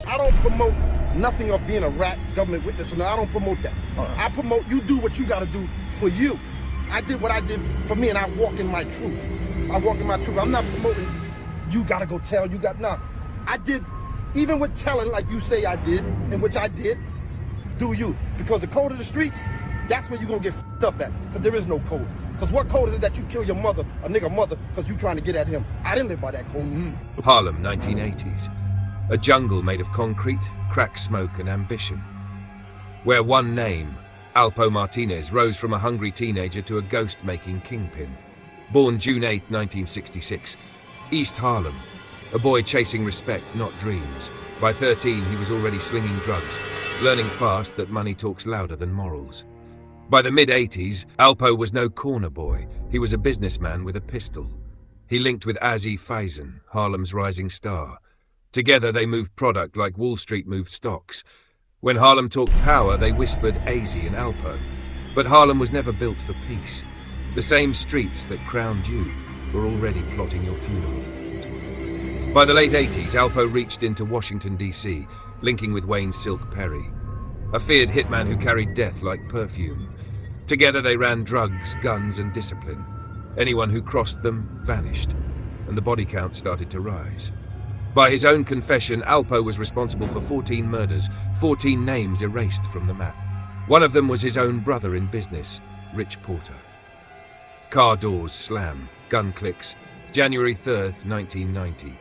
I don't promote nothing of being a rat, government witness, and I don't promote that. I promote you do what you got to do for you. I did what I did for me, and I walk in my truth. I walk in my truth. I'm not promoting you got to go tell, you got, nah. I did, even with telling like you say I did, and which I did, do you. Because the code of the streets, that's where you're going to get f***ed up at, because there is no code. Because what code is it that you kill your mother, a nigga mother, because you trying to get at him? I didn't live by that code. Harlem, 1980s. A jungle made of concrete, crack smoke, and ambition. Where one name, Alpo Martinez, rose from a hungry teenager to a ghost-making kingpin. Born June 8, 1966. East Harlem. A boy chasing respect, not dreams. By 13, he was already slinging drugs, learning fast that money talks louder than morals. By the mid-80s, Alpo was no corner boy. He was a businessman with a pistol. He linked with Azzy Faison, Harlem's rising star. Together they moved product like Wall Street moved stocks. When Harlem talked power, they whispered Azzy and Alpo. But Harlem was never built for peace. The same streets that crowned you were already plotting your funeral. By the late 80s, Alpo reached into Washington, D.C., linking with Wayne's Silk Perry, a feared hitman who carried death like perfume. Together they ran drugs, guns, and discipline. Anyone who crossed them vanished, and the body count started to rise. By his own confession, Alpo was responsible for 14 murders, 14 names erased from the map. One of them was his own brother in business, Rich Porter. Car doors slam, gun clicks, January 3rd, 1990.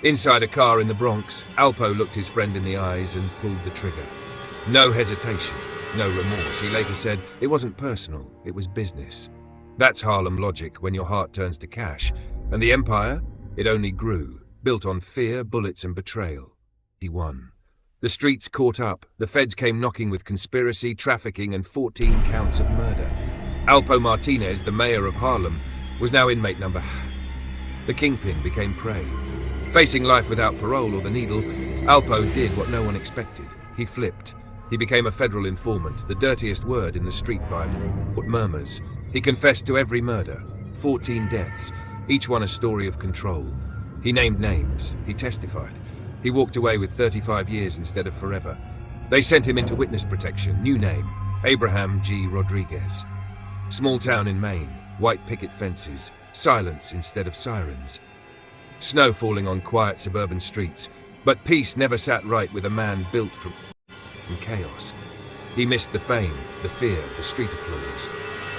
Inside a car in the Bronx, Alpo looked his friend in the eyes and pulled the trigger. No hesitation, no remorse. He later said, it wasn't personal, it was business. That's Harlem logic when your heart turns to cash. And the empire? It only grew, built on fear, bullets, and betrayal. He won. The streets caught up. The feds came knocking with conspiracy, trafficking, and 14 counts of murder. Alpo Martinez, the mayor of Harlem, was now inmate number. The Kingpin became prey. Facing life without parole or the needle, Alpo did what no one expected. He flipped. He became a federal informant, the dirtiest word in the street Bible. What murmurs? He confessed to every murder, 14 deaths, each one a story of control. He named names. He testified. He walked away with 35 years instead of forever. They sent him into witness protection. New name, Abraham G. Rodriguez. Small town in Maine, white picket fences, silence instead of sirens. Snow falling on quiet suburban streets, but peace never sat right with a man built from chaos. He missed the fame, the fear, the street applause.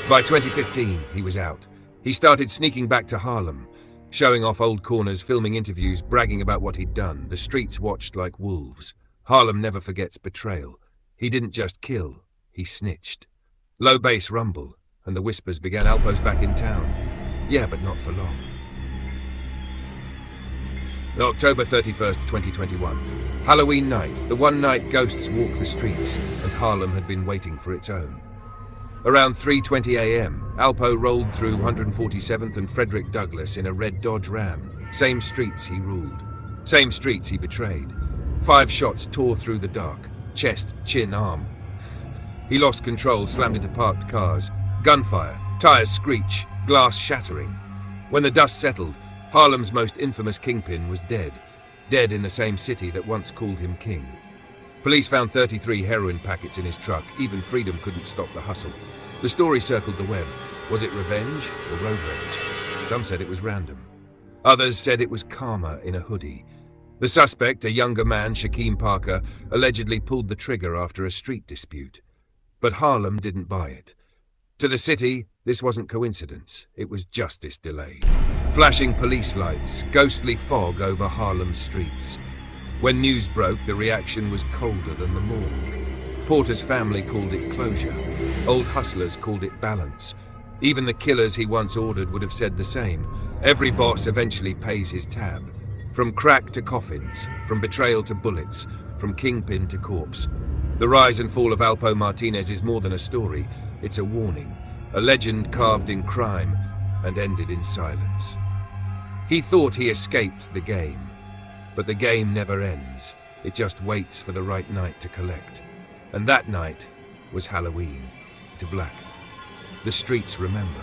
By 2015, he was out. He started sneaking back to Harlem, showing off old corners, filming interviews, bragging about what he'd done. The streets watched like wolves. Harlem never forgets betrayal. He didn't just kill, he snitched. Low bass rumble, and the whispers began. Alpo's back in town. Yeah, but not for long. October 31st, 2021. Halloween night, the one night ghosts walked the streets, and Harlem had been waiting for its own. Around 3:20 a.m., Alpo rolled through 147th and Frederick Douglass in a red Dodge Ram. Same streets he ruled. Same streets he betrayed. 5 shots tore through the dark. Chest, chin, arm. He lost control, slammed into parked cars. Gunfire, tires screech, glass shattering. When the dust settled, Harlem's most infamous kingpin was dead. Dead in the same city that once called him king. Police found 33 heroin packets in his truck. Even freedom couldn't stop the hustle. The story circled the web. Was it revenge or road rage? Some said it was random. Others said it was karma in a hoodie. The suspect, a younger man, Shaquem Parker, allegedly pulled the trigger after a street dispute. But Harlem didn't buy it. To the city, this wasn't coincidence. It was justice delayed. Flashing police lights, ghostly fog over Harlem's streets. When news broke, the reaction was colder than the morgue. Porter's family called it closure. Old hustlers called it balance. Even the killers he once ordered would have said the same. Every boss eventually pays his tab. From crack to coffins, from betrayal to bullets, from kingpin to corpse. The rise and fall of Alpo Martinez is more than a story. It's a warning. A legend carved in crime and ended in silence. He thought he escaped the game. But the game never ends. It just waits for the right night to collect. And that night was Halloween. To black. The streets remember,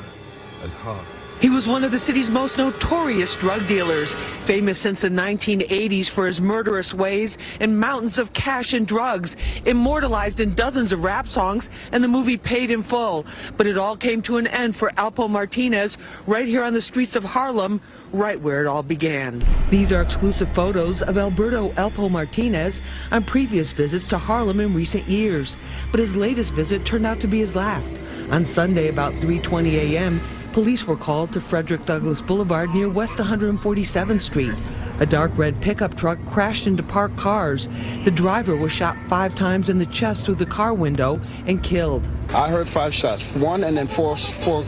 and Harlem He was one of the city's most notorious drug dealers, famous since the 1980s for his murderous ways and mountains of cash and drugs, immortalized in dozens of rap songs and the movie Paid in Full. But it all came to an end for Alpo Martinez right here on the streets of Harlem, right where it all began. These are exclusive photos of Alpo Martinez on previous visits to Harlem in recent years. But his latest visit turned out to be his last. On Sunday about 3:20 a.m., police were called to Frederick Douglass Boulevard near West 147th Street. A dark red pickup truck crashed into parked cars. The driver was shot 5 times in the chest through the car window and killed. I heard 5 shots, 1 and then four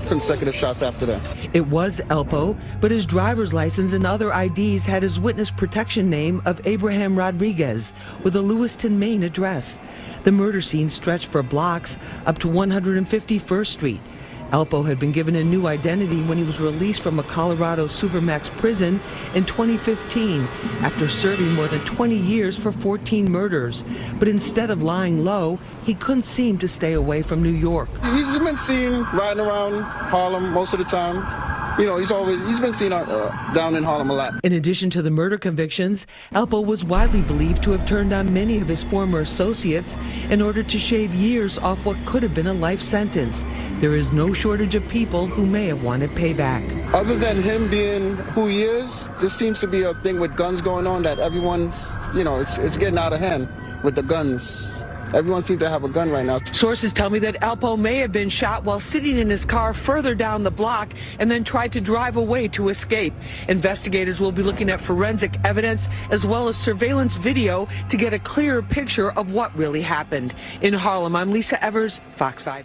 consecutive shots after that. It was Alpo, but his driver's license and other IDs had his witness protection name of Abraham Rodriguez with a Lewiston, Maine address. The murder scene stretched for blocks up to 151st Street. Alpo had been given a new identity when he was released from a Colorado Supermax prison in 2015 after serving more than 20 years for 14 murders. But instead of lying low, he couldn't seem to stay away from New York. He's been seen riding around Harlem most of the time. You know, he's been seen down in Harlem a lot. In addition to the murder convictions, Alpo was widely believed to have turned on many of his former associates in order to shave years off what could have been a life sentence. There is no shortage of people who may have wanted payback. Other than him being who he is, there seems to be a thing with guns going on that everyone's, you know, it's getting out of hand with the guns. Everyone seems to have a gun right now. Sources tell me that Alpo may have been shot while sitting in his car further down the block and then tried to drive away to escape. Investigators will be looking at forensic evidence as well as surveillance video to get a clearer picture of what really happened. In Harlem, I'm Lisa Evers, Fox 5.